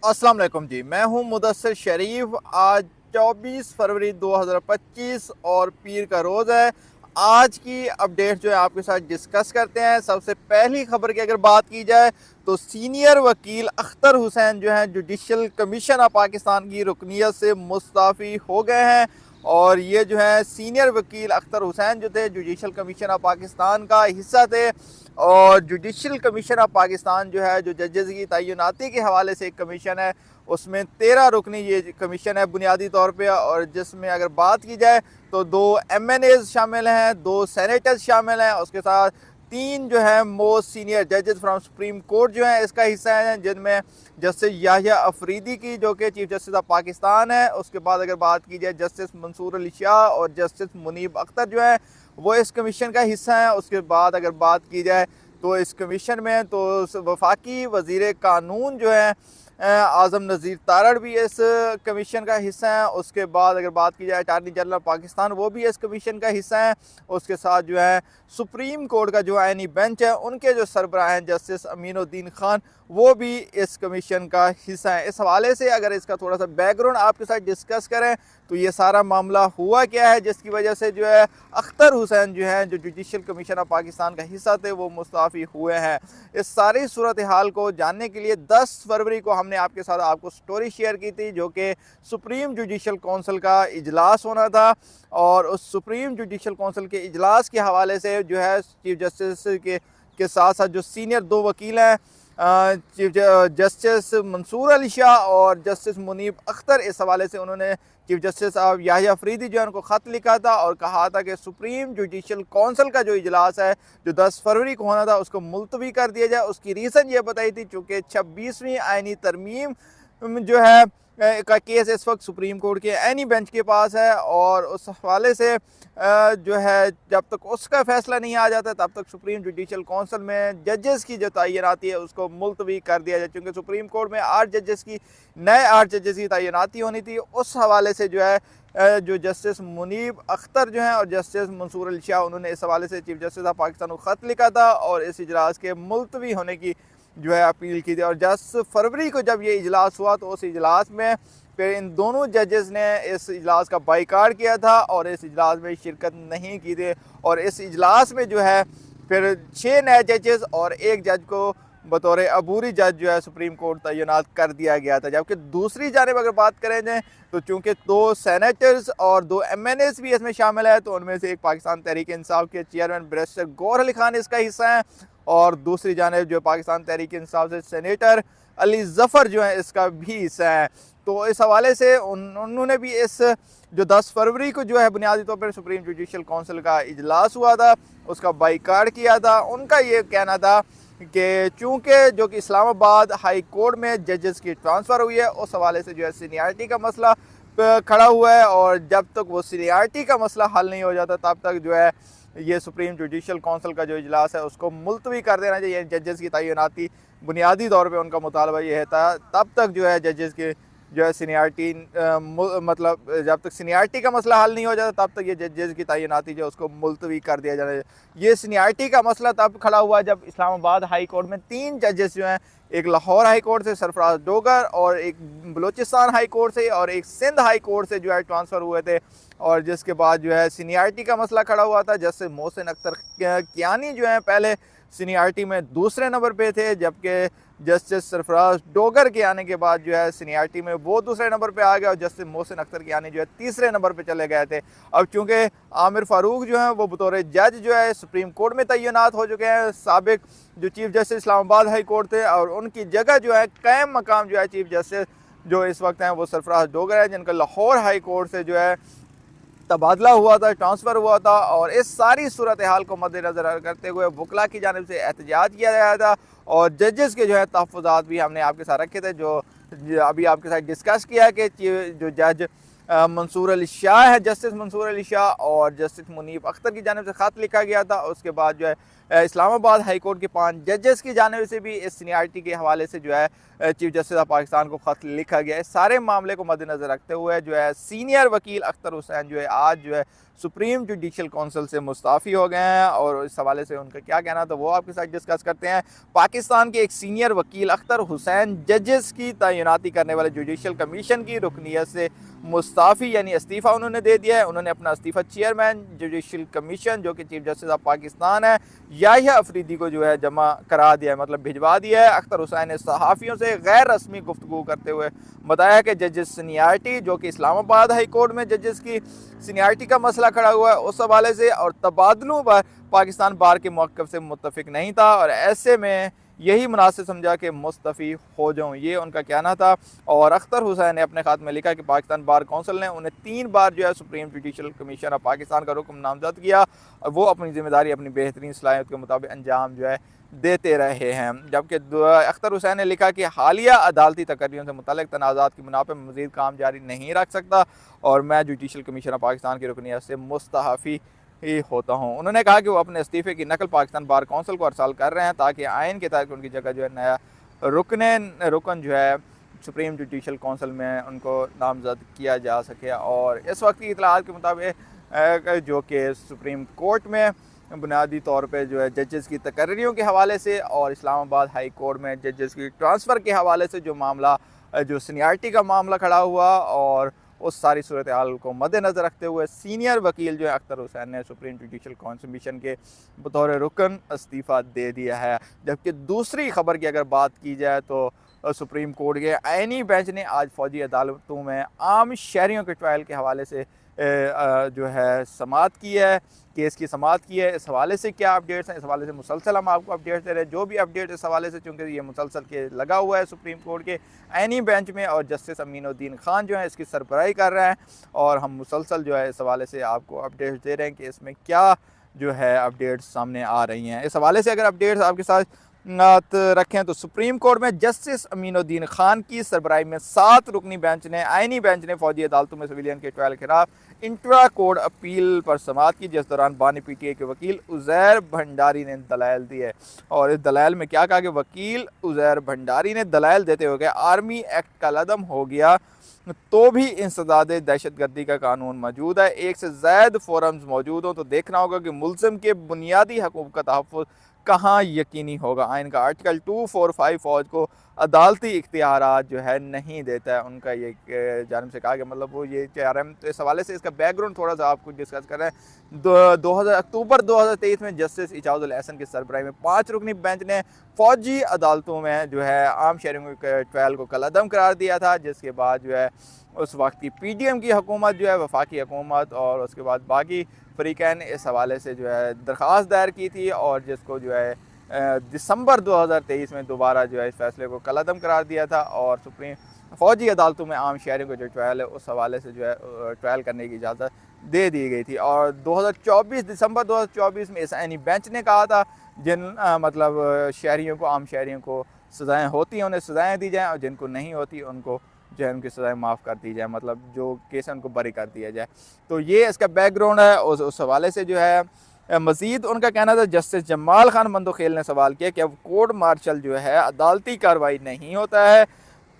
अस्सलाम वालेकुम जी, मैं हूं मुदस्सिर शरीफ। आज 24 फरवरी 2025 और पीर का रोज़ है। आज की अपडेट जो है आपके साथ डिस्कस करते हैं। सबसे पहली खबर की अगर बात की जाए तो सीनियर वकील अख्तर हुसैन जो हैं जुडिशल कमीशन ऑफ पाकिस्तान की रुकनीत से मुस्तफ़ी हो गए हैं। और ये जो है सीनियर वकील अख्तर हुसैन जो थे जुडिशल कमीशन ऑफ पाकिस्तान का हिस्सा थे। और जुडिशल कमीशन ऑफ पाकिस्तान जो है जो जजेस की तैनाती के हवाले से एक कमीशन है, उसमें 13 रुकनी ये कमीशन है बुनियादी तौर पे। और जिसमें अगर बात की जाए तो 2 MNAs शामिल हैं, 2 सेनेटर्स शामिल हैं, उसके साथ 3 जो है मोस्ट सीनियर जजेस फ्रॉम सुप्रीम कोर्ट जो है इसका हिस्सा हैं, जिनमें जस्टिस याहिया अफरीदी की जो कि चीफ जस्टिस ऑफ पाकिस्तान है। उसके बाद अगर बात की जाए जस्टिस मंसूर अली शाह और जस्टिस मुनीब अख्तर जो है वो इस कमीशन का हिस्सा है। उसके बाद अगर बात की जाए तो इस कमीशन में तो वफाकी वज़ीर कानून जो है आज़म नज़ीर तारड़ भी इस कमीशन का हिस्सा है। उसके बाद अगर बात की जाए अटारनी जनरल पाकिस्तान वो भी इस कमीशन का हिस्सा है। उसके साथ जो है सुप्रीम कोर्ट का जो आइनी बेंच है उनके जो सरबराह हैं जस्टिस अमीनुद्दीन खान वो भी इस कमीशन का हिस्सा है। इस हवाले से अगर इसका थोड़ा सा बैकग्राउंड आपके साथ डिस्कस करें तो ये सारा मामला हुआ क्या है जिसकी वजह से जो है अख्तर हुसैन जो हैं जो जुडिशल कमीशन ऑफ पाकिस्तान का हिस्सा थे वो मुस्तफ़ी हुए हैं। इस सारी सूरत हाल को जानने के लिए 10 फरवरी को हमने आपके साथ आपको स्टोरी शेयर की थी जो कि सुप्रीम जुडिशल कौंसिल का इजलास होना था। और उस सुप्रीम जुडिशल कौंसिल के इजलास के हवाले से जो है चीफ जस्टिस के साथ साथ जो सीनियर 2 वकील हैं चीफ जस्टिस मंसूर अली शाह और जस्टिस मुनीब अख्तर, इस हवाले से उन्होंने चीफ जस्टिस साहब याहिया अफरीदी जो है उनको ख़त लिखा था और कहा था कि सुप्रीम जुडिशल कौंसिल का जो इजलास है जो 10 फरवरी को होना था उसको मुलतवी कर दिया जाए। उसकी रीज़न ये बताई थी चूँकि 26वीं आइनी तरमीम जो है का केस इस वक्त सुप्रीम कोर्ट के एनी बेंच के पास है। और उस हवाले से जो है जब तक उसका फ़ैसला नहीं आ जाता तब तक सुप्रीम जुडिशल कौंसिल में जजेस की जो तैनाती है उसको मुलतवी कर दिया जाए। चूँकि सुप्रीम कोर्ट में 8 जजेस की नए 8 जजेस की तैनाती होनी थी, उस हवाले से जो है जो जस्टिस मुनीब अख्तर जो हैं और जस्टिस मंसूर अली शाह उन्होंने इस हवाले से चीफ जस्टिस ऑफ पाकिस्तान को ख़त लिखा था और इस इजलास के मुलतवी होने की जो है अपील की थी। और 10 फरवरी को जब ये इजलास हुआ तो उस इजलास में फिर इन दोनों जजेस ने इस इजलास का बाइकाट किया था और इस इजलास में शिरकत नहीं की थी। और इस इजलास में जो है फिर 6 नए जजेस और 1 जज को बतौर अबूरी जज जो है सुप्रीम कोर्ट तैनात कर दिया गया था। जबकि दूसरी जानिब अगर बात करें जाए तो चूँकि 2 सेनेटर्स और 2 MNAs भी इसमें शामिल है तो उनमें से एक पाकिस्तान तहरीक इंसाफ के चेयरमैन बैरिस्टर गौहर अली खान इसका हिस्सा है और दूसरी जानिब जो पाकिस्तान तहरीक इंसाफ से सेनेटर अली ज़फ़र जो है इसका भी हिस्सा है। तो इस हवाले से उन्होंने भी इस जो 10 फरवरी को जो है बुनियादी तौर पर सुप्रीम जुडिशल कौंसिल का इजलास हुआ था उसका बाइकाट किया था। उनका ये कहना था कि चूँकि जो कि इस्लामाबाद हाई कोर्ट में जजेस की ट्रांसफ़र हुई है उस हवाले से जो है सीनियरिटी का मसला खड़ा हुआ है और जब तक वो सीनियरिटी का मसला हल नहीं हो जाता तब तक जो है ये सुप्रीम जुडिशल कौंसिल का जो इजलास है उसको मुलतवी कर देना चाहिए। जजेस की तैनाती बुनियादी तौर पे उनका मुतालबा ये था तब तक जो है जजेस के जो है सीनियरिटी मतलब जब तक सीनियरिटी का मसला हल नहीं हो जाता तब तक ये जजेस की तैनाती जो उसको मुलतवी कर दिया जाना चाहिए। ये सीनियरिटी का मसला तब खड़ा हुआ जब इस्लामाबाद हाई कोर्ट में 3 जजेस जो हैं, एक लाहौर हाई कोर्ट से सरफराज डोगर और एक बलूचिस्तान हाई कोर्ट से और एक सिंध हाई कोर्ट से जो है ट्रांसफ़र हुए थे। और जिसके बाद जो है सीनियरिटी का मसला खड़ा हुआ था। जैसे मोहसिन अख्तर कियानी जो है पहले सीनियरिटी में दूसरे नंबर पे थे, जबकि जस्टिस सरफराज डोगर के आने के बाद जो है सीनियरिटी में वो दूसरे नंबर पे आ गया और जस्टिस मोहसिन अख्तर कियानी जो है तीसरे नंबर पे चले गए थे। अब चूँकि आमिर फ़ारूक जो है वो बतौर जज जो है सुप्रीम कोर्ट में तैनात हो चुके हैं, साबिक जो chief justice Islamabad high court थे और उनकी जगह जो है कायम मकाम जो है चीफ जस्टिस जो इस वक्त हैं वो सरफराज डोगर है, जिनका लाहौर हाई कोर्ट से जो है तबादला हुआ था, ट्रांसफ़र हुआ था। और इस सारी सूरत हाल को मद्देनज़र करते हुए वकला की जानिब से एहतजाज किया गया था और जजेस के जो है तहफ़्फ़ुज़ात भी हमने आपके साथ रखे थे जो अभी आपके साथ डिस्कस किया कि जो जज मंसूर अली शाह है, जस्टिस मंसूर अली शाह और जस्टिस मुनीब अख्तर की जानिब से ख़त लिखा गया था। उसके बाद जो है इस्लामाबाद हाई कोर्ट के 5 जजेस की जानिब से भी इस सीनियरिटी के हवाले से जो है चीफ जस्टिस ऑफ पाकिस्तान को ख़त लिखा गया है। सारे मामले को मद्देनज़र रखते हुए जो है सीनियर वकील अख्तर हुसैन जो है आज जो है सुप्रीम जुडिशल काउंसिल से मुस्ताफ़ी हो गए हैं, और इस हवाले से उनका क्या कहना था वो आपके साथ डिस्कस करते हैं। पाकिस्तान के एक सीनियर वकील अख्तर हुसैन जजेस की तैनाती करने वाले जुडिशल कमीशन की रुकनियत से मुस्ताफ़ी यानी इस्तीफ़ा उन्होंने दे दिया है। उन्होंने अपना इस्तीफ़ा चेयरमैन जुडिशल कमीशन जो कि चीफ जस्टिस ऑफ पाकिस्तान है याहिया अफरीदी को जो है जमा करा दिया है, मतलब भिजवा दिया है। अख्तर हुसैन ने सहाफ़ियों से गैर रस्मी गुफ्तगू करते हुए बताया कि जजेस सीनियरिटी जो कि इस्लामाबाद हाई कोर्ट में जजेस की सीनियरिटी का मसला खड़ा हुआ है उस हवाले से और तबादलों पर पाकिस्तान बार के मौक़िफ़ से मुत्तफ़िक नहीं था, और ऐसे में यही मुनासिब समझा कि मुस्तफ़ी हो जाऊँ, ये उनका कहना था। और अख्तर हुसैन ने अपने ख़त में लिखा कि पाकिस्तान बार कौंसिल ने उन्हें 3 बार जो है supreme judicial commission of Pakistan का रुकन नामज़द किया, और वो अपनी ज़िम्मेदारी अपनी बेहतरीन सलाहियत के मुताबिक अंजाम जो है देते रहे हैं। जबकि अख्तर हुसैन ने लिखा कि हालिया अदालती तकर्रियों से मुतल्लिक़ तनाज़ात की बिना पर मज़ीद काम जारी नहीं रख सकता, और मैं जुडिशल कमीशन ऑफ पाकिस्तान की रुकनियत से मुस्तफ़ी ही होता हूँ। उन्होंने कहा कि वो अपने इस्तीफ़े की नकल पाकिस्तान बार कौंसिल को अरसाल कर रहे हैं ताकि आइन के तहत उनकी जगह जो है नया रुकन जो है सुप्रीम जुडिशल काउंसिल में उनको नामज़द किया जा सके। और इस वक्त की इतलात के मुताबिक जो कि सुप्रीम कोर्ट में बुनियादी तौर पे जो है जजेस की तकर्रियों के हवाले से और इस्लामाबाद हाई कोर्ट में जजेस की ट्रांसफ़र के हवाले से जो मामला जो सीनियरिटी का मामला खड़ा हुआ, और उस सारी सूरत हाल को मद्देनज़र रखते हुए सीनियर वकील जो है अख्तर हुसैन ने सुप्रीम जुडिशल कमीशन के बतौर रुकन इस्तीफ़ा दे दिया है। जबकि दूसरी खबर की अगर बात की जाए तो सुप्रीम कोर्ट के आइनी बेंच ने आज फ़ौजी अदालतों में आम शहरियों के ट्रायल के हवाले से जो है समाअत की है, केस की समाअत की है। इस हवाले से क्या अपडेट्स हैं, इस हवाले से मुसलसल हम आपको अपडेट्स दे रहे हैं। जो भी अपडेट इस हवाले से, चूँकि ये मुसलसल के लगा हुआ है सुप्रीम कोर्ट के आइनी बेंच में, और जस्टिस अमीनुद्दीन खान जो है इसकी सरबराही कर रहे हैं, और हम मुसलसल जो है इस हवाले से आपको अपडेट्स दे रहे हैं कि इसमें क्या जो है अपडेट्स सामने आ रही हैं। इस हवाले से अगर अपडेट्स आपके साथ रखें तो सुप्रीम कोर्ट में जस्टिस अमीनुद्दीन खान की सरबराही में 7 रुकनी आइनी बेंच ने फौजी अदालतों में सिविलियन के ट्रायल के खिलाफ इंट्रा कोर्ट अपील पर समाअत की, जिस दौरान बानी पीटीआई के वकील उज़ैर भंडारी ने दलाइल दिए। और इस दलाइल में क्या कहा कि वकील उज़ैर भंडारी ने दलाइल देते हुए आर्मी एक्ट का लदम हो गया तो भी इंसदाद दहशतगर्दी का कानून मौजूद है, एक से ज़ायद फोरम्स मौजूद हों तो देखना होगा कि मुल्ज़िम के बुनियादी हकूक़ का तहफ़्फ़ुज़ कहाँ यकीनी होगा। आइन का आर्टिकल 245 फ़ौज को अदालती इख्तियारात जो है नहीं देता है, उनका ये जानिब से कहा कि मतलब वो ये चाह रहे हैं। तो इस हवाले से इसका बैकग्राउंड थोड़ा सा आपको डिस्कस कर रहे हैं। अक्टूबर 2023 में जस्टिस इजाज़ुल एहसन की सरबराही में 5 रुकनी बेंच ने फ़ौजी अदालतों में जो है आम शहरियों के ट्रायल को कलअदम करार दिया था, जिसके बाद जो है उस वक्त की PDM की हुकूमत जो है वफाकी हुकूमत और उसके बाद बाकी फ़रीक़ैन इस हवाले से जो है दरख्वास्त दायर की थी, और जिसको जो है दिसंबर 2023 में दोबारा जो है इस फैसले को कलअदम करार दिया था, और सुप्रीम फ़ौजी अदालतों में आम शहरियों को जो ट्रायल है उस हवाले से जो है ट्रायल करने की इजाज़त दे दी गई थी। और दिसंबर 2024 में इस आइनी बेंच ने कहा था जिन मतलब शहरियों को आम शहरियों को सज़ाएँ होती हैं उन्हें सज़ाएँ दी जाएँ, और जिनको नहीं होती उनको जो है उनकी सज़ाएँ माफ़ कर दी जाए, मतलब जो केस है उनको बरी कर दिया जाए। तो ये इसका बैकग्राउंड है। उस हवाले से जो है मज़ीद उनका कहना था, जस्टिस जमाल खान मंदोखेल ने सवाल किया कि अब कोर्ट मार्शल जो है अदालती कार्रवाई नहीं होता है,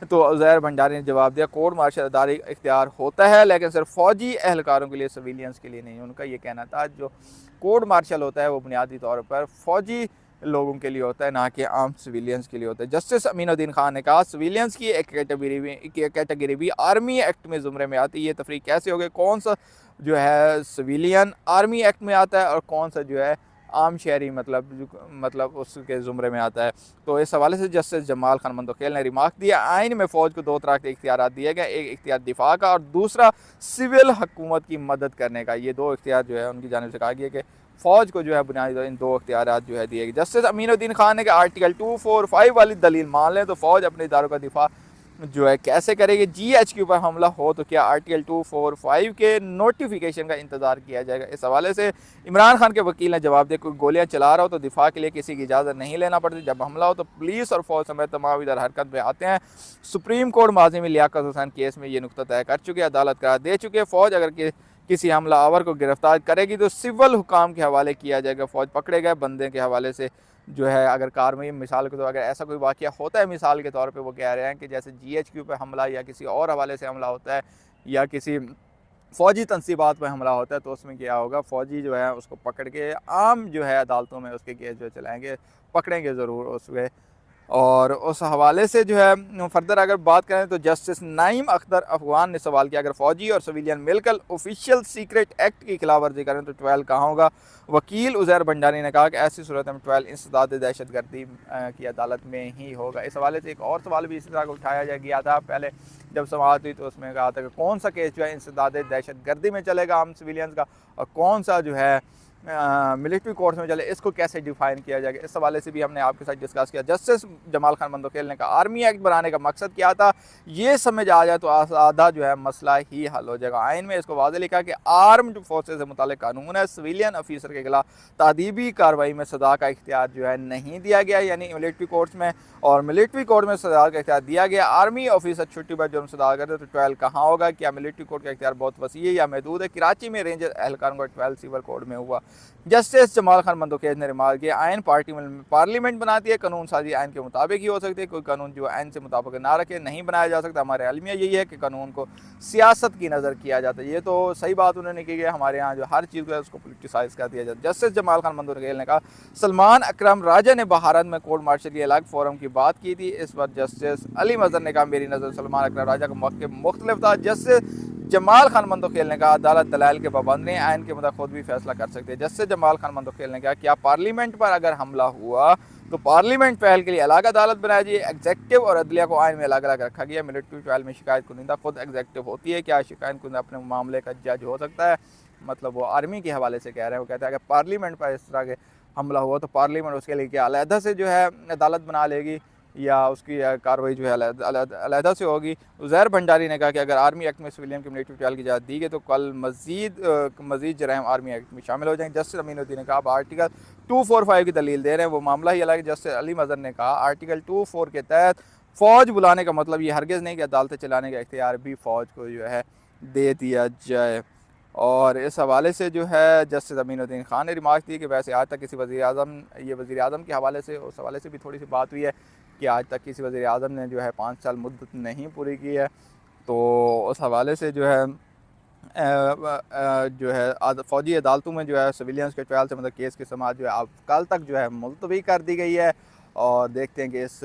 तो उज़ैर भंडारी ने जवाब दिया कोर्ट मार्शल अदालती इख्तियार होता है लेकिन सिर्फ फ़ौजी एहलकारों के लिए, सिविलियंस के लिए नहीं। उनका ये कहना था जो कोर्ट मार्शल होता है वो बुनियादी तौर पर फ़ौजी लोगों के लिए होता है, ना कि आम सिविलियंस के लिए होता है। जस्टिस अमीनुद्दीन खान ने कहा सिविलियंस की एक कैटेगरी भी आर्मी एक्ट में ज़ुमरे में आती है। ये तफरीक कैसे हो गई, कौन सा जो है सिविलियन आर्मी एक्ट में आता है और कौन सा जो है आम शहरी मतलब उसके ज़ुमरे में आता है। तो इस हवाले से जस्टिस जमाल खान मंदोखेल ने रिमार्क दिया आइन में फ़ौज को 2 तरह के इख्तियार दिए गए, एक इख्तियार दिफा का और दूसरा सिविल हुकूमत की मदद करने का। ये 2 इख्तियार जो है उनकी जानिब से कहा गया कि फ़ौज को जो है बुनियादी इन 2 इख्तियारात जो है दिए गए। जस्टिस अमीनुद्दीन खान ने कहा आर्टिकल 245 वाली दलील मान लें तो फ़ौज अपने इदारों का दिफा जो है कैसे करेगी। GH के ऊपर हमला हो तो क्या आर्टिकल 245 के नोटिफिकेशन का इंतज़ार किया जाएगा। इस हवाले से इमरान खान के वकील ने जवाब दिया कोई गोलियां चला रहा हो तो दिफा के लिए किसी की इजाज़त नहीं लेना पड़ती, जब हमला हो तो पुलिस और फौज समेत तमाम इधर हरकत में आते हैं। सुप्रीम कोर्ट माजी में लियाकत हुसैन केस में ये नुकता तय कर चुके, अदालत करार दे चुके। फ़ौज अगर किसी हमलावर को गिरफ्तार करेगी तो सिविल हुकाम के हवाले किया जाएगा। फ़ौज पकड़े गए बंदे के हवाले से जो है अगर कार्रवाई, मिसाल के तो अगर ऐसा कोई वाक़या होता है, मिसाल के तौर पे वो कह रहे हैं कि जैसे GHQ पे हमला या किसी और हवाले से हमला होता है या किसी फ़ौजी तनसीबात पे हमला होता है, तो उसमें क्या होगा, फ़ौजी जो है उसको पकड़ के आम जो है अदालतों में उसके केस जो चलाएँगे, पकड़ेंगे ज़रूर उसमें। और उस हवाले से जो है फर्दर अगर बात करें तो जस्टिस नईम अख्तर अफगान ने सवाल किया, अगर फ़ौजी और सिविलियन मिलकर ऑफिशियल सीक्रेट एक्ट की खिलाफ वर्जी करें तो ट्रायल कहाँ होगा। वकील उज़ैर भंडारी ने कहा कि ऐसी सूरत में ट्रायल इंसदाद दहशतगर्दी की अदालत में ही होगा। इस हवाले से एक और सवाल भी इसी तरह का उठाया गया था पहले जब समाअत हुई, तो उसमें कहा था कि कौन सा केस जो है इंसदाद दहशतगर्दी में चलेगा आम सिविलियंस का, और कौन सा जो है मिलिट्री कोर्ट्स में चले, इसको कैसे डिफाइन किया जाएगा। इस हवाले से भी हमने आपके साथ डिस्कस किया। जस्टिस जमाल खान मंदोखेल ने कहा आर्मी एक्ट बनाने का मकसद क्या था, ये समझ आ जाए तो आधा जो है मसला ही हल हो जाएगा। आइन में इसको वाज़ेह लिखा कि आर्म्ड फोर्सेज से मुताल्लिक़ कानून है, सिविलियन ऑफिसर के खिलाफ तादीबी कार्रवाई में सज़ा का इख्तियार जो है नहीं दिया गया, यानी मिलिट्री कोर्ट्स में, और मिलिट्री कोर्ट में सज़ा का इख्तियार दिया गया। आर्मी ऑफिसर छुट्टी पर जुर्म सज़ा करते तो ट्रायल कहाँ होगा, क्या मिलिट्री कोर्ट का इख्तियार बहुत वसी है या महदूद है। कराची में रेंजर एहलकारों का ट्रायल सिविल कोर्ट में हुआ। जस्टिस जमाल खान मंदोखेज ने रिमार्क किया आइन पार्लियामेंट बनाती है, कानून साजी आइन के मुताबिक ही हो सकती है, कोई कानून जो आइन से मुताबिक ना रखे नहीं बनाया जा सकता। हमारे अलमिया यही है कि कानून को सियासत की नज़र किया जाता है। ये तो सही बात उन्होंने की है, हमारे यहाँ जो हर चीज़ को है उसको पोलिटिसाइज कर दिया जाता है। जस्टिस जमाल खान मंदोखेज ने कहा सलमान अकरम राजा ने भारत में कोर्ट मार्शल की अलग फोरम की बात की थी। इस पर जस्टिस अली मजहर ने कहा मेरी नज़र सलमान अकरम राजा का मौके मुख्तलिफ था। जस्टिस जमाल खान मंदोखेल ने कहा अदालत दलाइल के पाबंद नहीं, आइन के मुताबिक खुद भी फैसला कर सकते हैं। जस्टिस जमाल खान मंदोखेल ने कहा क्या पार्लियामेंट पर अगर हमला हुआ तो पार्लियामेंट पहल के लिए अलग अदालत बनाई जाए। एग्जेक्टिव और अदलिया को आइन में अलग अलग रखा गया। मिलिट्री ट्रायल में शिकायत कुनिंदा खुद एग्जेक्टिव होती है, क्या शिकायत कुनिंदा अपने मामले का जज हो सकता है। मतलब वो आर्मी के हवाले से कह रहे हैं, वो कहते हैं अगर पार्लियामेंट पर इस तरह के हमला हुआ तो पार्लियामेंट उसके लिए क्या अलहदा से जो है अदालत बना लेगी या उसकी कार्रवाई जो है अलहदा से होगी। उज़ैर भंडारी ने कहा कि अगर आर्मी एक्ट में सिविलियन की मिलिट्री ट्रायल की इजाज़त दी गई तो कल मज़ीद जराइम आर्मी एक्ट में शामिल हो जाएंगे। जस्टिस अमीनुद्दीन ने कहा आप आर्टिकल 245 की दलील दे रहे हैं, वो मामला ही अलग है। जस्टिस अली मजहर ने कहा आर्टिकल 24 के तहत फ़ौज बुलाने का मतलब ये हरगिज़ नहीं कि अदालतें चलाने का इख्तियार भी फ़ौज को जो है दे दिया जाए। और इस हवाले से जो है जस्टिस अमीनुद्दीन खान ने रिमार्क दी कि वैसे आज तक किसी वज़ीर आज़म के हवाले से, उस हवाले से भी थोड़ी सी बात हुई है कि आज तक किसी वज़ीर आज़म ने जो है 5 साल मुद्दत नहीं पूरी की है। तो उस हवाले से जो है फ़ौजी अदालतों में जो है सिविलियंस के ट्रायल से मतलब केस की समाअत जो है अब कल तक जो है मुलतवी कर दी गई है। और देखते हैं कि इस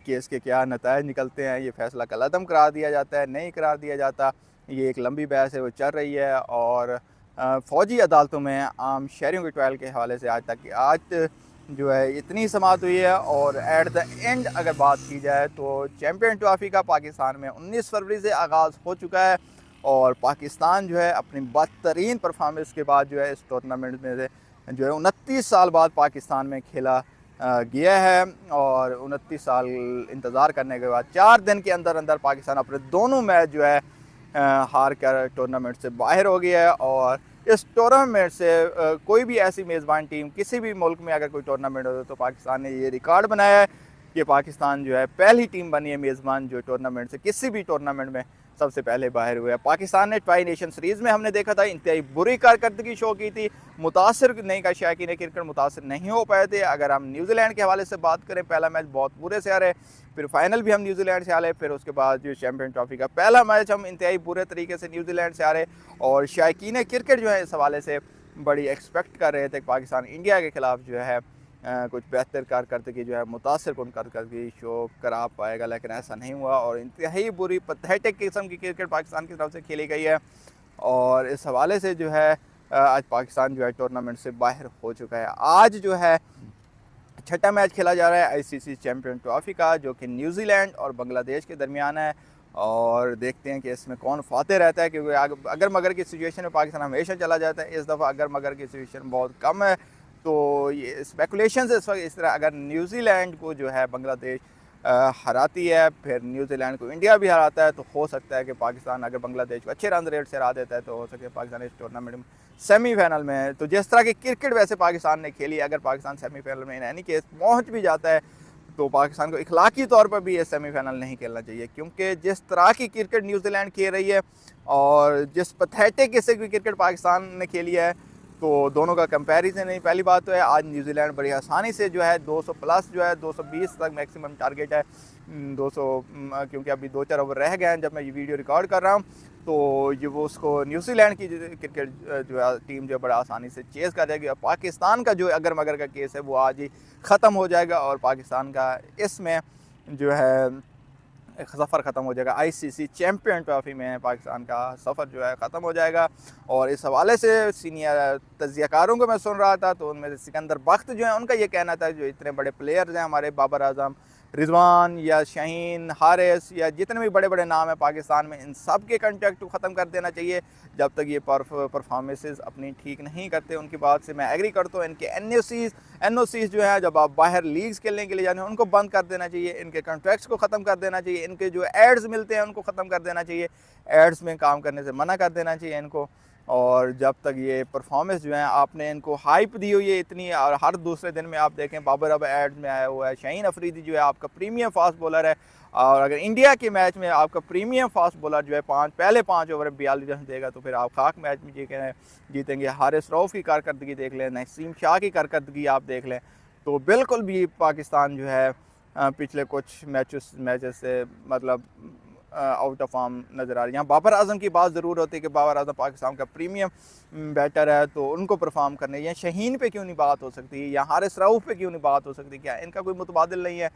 केस के क्या नताइज निकलते हैं। ये फ़ैसला कलअदम करार दिया जाता है, नहीं करार दिया जाता, ये एक लंबी बहस है वो चल रही है। और फ़ौजी अदालतों में आम शहरियों के ट्रायल के हवाले से आज जो है इतनी समाअत हुई है। और एट द एंड अगर बात की जाए तो चैम्पियन ट्रॉफी का पाकिस्तान में 19 फरवरी से आगाज़ हो चुका है और पाकिस्तान जो है अपनी बदतरीन परफॉर्मेंस के बाद जो है इस टूर्नामेंट में से जो है 29 साल बाद पाकिस्तान में खेला गया है। और 29 साल इंतज़ार करने के बाद 4 दिन के अंदर अंदर पाकिस्तान अपने दोनों मैच जो है हार कर टूर्नामेंट से बाहर हो गया है। और इस टूर्नामेंट से कोई भी ऐसी मेज़बान टीम किसी भी मुल्क में अगर कोई टूर्नामेंट हो तो पाकिस्तान ने ये रिकॉर्ड बनाया है कि पाकिस्तान जो है पहली टीम बनी है मेज़बान जो टूर्नामेंट से किसी भी टूर्नामेंट में सबसे पहले बाहर हुआ है। पाकिस्तान ने ट्राई नेशन सीरीज़ में हमने देखा था इंतहाई बुरी कारकर्दगी शो की थी, मुतासर नहीं का शायकीन क्रिकेट मुतासर नहीं हो पाए थे। अगर हम न्यूजीलैंड के हवाले से बात करें, पहला मैच बहुत बुरे से हारे, फिर फाइनल भी हम न्यूजीलैंड से हारे, फिर उसके बाद जो चैम्पियन ट्रॉफी का पहला मैच हम इंतहाई बुरे तरीके से न्यूजीलैंड से हारे। और शायकीन क्रिकेट जो है इस हवाले से बड़ी एक्सपेक्ट कर रहे थे कि पाकिस्तान इंडिया के ख़िलाफ़ जो है कुछ बेहतर कारकर्दगी जो है मुतासर कौन कारकर्दगी शो करा पाएगा, लेकिन ऐसा नहीं हुआ। और इंतहाई बुरी पैथेटिक किस्म की क्रिकेट पाकिस्तान की तरफ से खेली गई है। और इस हवाले से जो है आज पाकिस्तान जो है टूर्नामेंट से बाहर हो चुका है। आज जो है छठा मैच खेला जा रहा है ICC चैम्पियन ट्रॉफी का, जो कि न्यूजीलैंड और बांग्लादेश के दरमियान है। और देखते हैं कि इसमें कौन फाते रहता है, क्योंकि अगर मगर की सिचुएशन में पाकिस्तान हमेशा चला जाता है। इस दफ़ा अगर मगर की सिचुएशन बहुत कम है, तो ये स्पेकुलेशन इस वक्त इस तरह अगर न्यूजीलैंड को जो है बांग्लादेश हराती है, फिर न्यूजीलैंड को इंडिया भी हराता है, तो हो सकता है कि पाकिस्तान अगर बांग्लादेश को अच्छे रन रेट से हरा देता है तो हो सकता है पाकिस्तान इस टूर्नामेंट में सेमीफाइनल में। तो जिस तरह की क्रिकेट वैसे पाकिस्तान ने खेली, अगर पाकिस्तान सेमीफाइनल में यानी कि पहुँच भी जाता है तो पाकिस्तान को इखलाकी तौर पर भी ये सेमीफाइनल नहीं खेलना चाहिए, क्योंकि जिस तरह की क्रिकेट न्यूजीलैंड खेल रही है और जिस पैथेटिक किस्म की क्रिकेट पाकिस्तान ने खेली है, तो दोनों का कंपैरिजन नहीं। पहली बात तो है आज न्यूजीलैंड बड़ी आसानी से जो है 200 प्लस जो है 220 तक मैक्सिमम टारगेट है 200, क्योंकि अभी 2-4 ओवर रह गए हैं जब मैं ये वीडियो रिकॉर्ड कर रहा हूँ, तो ये वो उसको न्यूजीलैंड की क्रिकेट जो है टीम जो है बड़ा आसानी से चेज़ कर जाएगी। और पाकिस्तान का जो अगर मगर का केस है वो आज ही ख़त्म हो जाएगा और पाकिस्तान का इसमें जो है सफ़र ख़त्म हो जाएगा। आईसीसी चैम्पियन ट्रॉफी में पाकिस्तान का सफ़र जो है ख़त्म हो जाएगा। और इस हवाले से सीनियर तज्ज़ियाकारों को मैं सुन रहा था, तो उनमें से सिकंदर बख्त जो है उनका ये कहना था, जो इतने बड़े प्लेयर्स हैं हमारे बाबर आजम, रिजवान या शाहीन, हारिस या जितने भी बड़े बड़े नाम हैं पाकिस्तान में, इन सब के कॉन्ट्रैक्ट को ख़त्म कर देना चाहिए जब तक ये परफॉर्मेंसेस अपनी ठीक नहीं करते। उनकी बात से मैं एग्री करता हूँ। इनके एनओसीज़ जो है जब आप बाहर लीग्स खेलने के लिए जाने उनको बंद कर देना चाहिए, इनके कॉन्ट्रैक्ट्स को ख़त्म कर देना चाहिए, इनके जो एड्स मिलते हैं उनको ख़त्म कर देना चाहिए, एड्स में काम करने से मना कर देना चाहिए इनको। और जब तक ये परफॉर्मेंस जो है आपने इनको हाइप दी हुई है इतनी, और हर दूसरे दिन में आप देखें बाबर अब एड में आया हुआ है, शाहीन अफरीदी जो है आपका प्रीमियम फास्ट बॉलर है, और अगर इंडिया के मैच में आपका प्रीमियम फास्ट बॉलर जो है पहले 5 ओवर में 42 रन देगा तो फिर आप खाक मैच में जीतेंगे। हारिस रऊफ़ की कारकर्दगी देख लें, नसीम शाह की कारकर्दगी आप देख लें, तो बिल्कुल भी पाकिस्तान जो है पिछले कुछ मैचेस से मतलब आउट ऑफ फॉर्म नज़र आ रही है। यहाँ बाबर आजम की बात ज़रूर होती है कि बाबर आजम पाकिस्तान का प्रीमियम बैटर है, तो उनको परफॉर्म करने, या शाहीन पे क्यों नहीं बात हो सकती, या हारिस रऊफ़ पे क्यों नहीं बात हो सकती, क्या इनका कोई मुतबादिल नहीं है?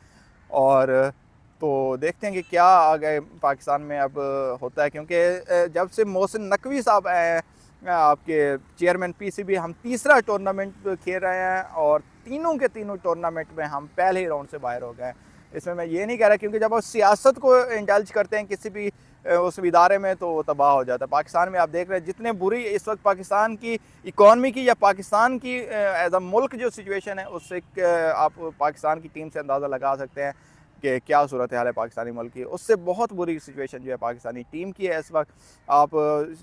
और तो देखते हैं कि क्या आगे पाकिस्तान में अब होता है, क्योंकि जब से मोहसिन नकवी साहब आए हैं आपके चेयरमैन पीसीबी, हम तीसरा टूर्नामेंट खेल रहे हैं और तीनों के तीनों टूर्नामेंट में हम पहले ही राउंड से बाहर हो गए। इसमें मैं ये नहीं कह रहा, क्योंकि जब आप सियासत को इंडल्ज करते हैं किसी भी उस इदारे में तो वो तबाह हो जाता है। पाकिस्तान में आप देख रहे हैं जितने बुरी इस वक्त पाकिस्तान की इकॉनमी की या पाकिस्तान की एज अ मुल्क जो सिचुएशन है, उससे आप पाकिस्तान की टीम से अंदाज़ा लगा सकते हैं कि क्या सूरत हाल है पाकिस्तानी मुल्क की। उससे बहुत बुरी सिचुएशन जो है पाकिस्तानी टीम की है इस वक्त। आप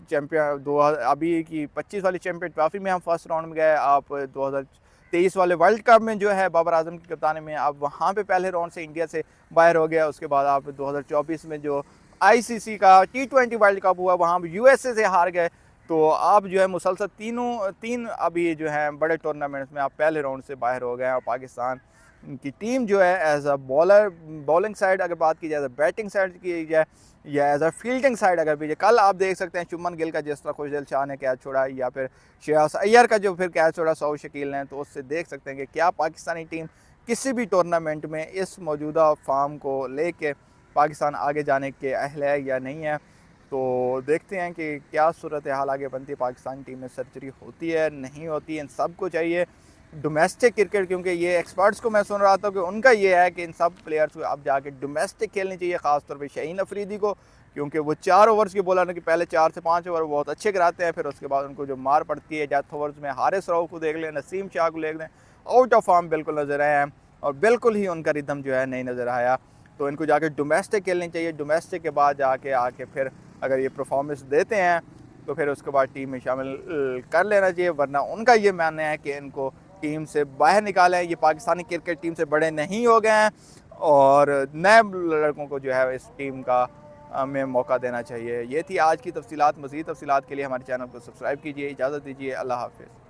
चैम्पियन अभी की 25 वाली चैम्पियन ट्रॉफी में हम फर्स्ट राउंड में गए, आप 2023 वाले वर्ल्ड कप में जो है बाबर आजम की कप्तानी में आप वहाँ पे पहले राउंड से इंडिया से बाहर हो गया। उसके बाद आप 2024 में जो आईसीसी का T20 वर्ल्ड कप हुआ वहाँ यूएसए से हार गए। तो आप जो है मुसलसल तीन अभी जो है बड़े टूर्नामेंट्स में आप पहले राउंड से बाहर हो गए। और पाकिस्तान की टीम जो है एज अ बॉलिंग साइड अगर बात की जाए, एज अ बैटिंग साइड की जाए, या एज अ फील्डिंग साइड अगर भी, कल आप देख सकते हैं शुभमन गिल का जिस तरह खुशदिल शाह ने कैच छोड़ा, या फिर श्रेयस अय्यर का जो फिर कैच छोड़ा सऊद शकील ने, तो उससे देख सकते हैं कि क्या पाकिस्तानी टीम किसी भी टूर्नामेंट में इस मौजूदा फॉर्म को लेके पाकिस्तान आगे जाने के अहल है या नहीं है। तो देखते हैं कि क्या सूरत हाल आगे बनती है। पाकिस्तानी टीम में सर्जरी होती है नहीं होती, इन सब को चाहिए डोमेस्टिक क्रिकेट, क्योंकि ये एक्सपर्ट्स को मैं सुन रहा था कि उनका ये है कि इन सब प्लेयर्स को अब जाके डोमेस्टिक खेलनी चाहिए, ख़ासतौर पे शाहीन अफरीदी को, क्योंकि वो 4 ओवर्स के बॉलर कि पहले 4 से 5 ओवर बहुत अच्छे कराते हैं, फिर उसके बाद उनको जो मार पड़ती है डेथ ओवर्स में, हारिस रऊफ़ को देख लें, नसीम शाह को देख लें, आउट ऑफ फॉर्म बिल्कुल नज़र आए हैं और बिल्कुल ही उनका रिदम जो है नहीं नज़र आया। तो इनको जाके डोमेस्टिक खेलनी चाहिए। डोमेस्टिक के बाद जाके आके फिर अगर ये परफॉर्मेंस देते हैं तो फिर उसके बाद टीम में शामिल कर लेना चाहिए, वरना उनका ये मानना है कि इनको टीम से बाहर निकालें। ये पाकिस्तानी क्रिकेट टीम से बड़े नहीं हो गए हैं और नए लड़कों को जो है इस टीम का में मौका देना चाहिए। ये थी आज की तफसीलात। मज़ीद तफसीलात के लिए हमारे चैनल को सब्सक्राइब कीजिए। इजाज़त दीजिए। अल्लाह हाफ़िज़।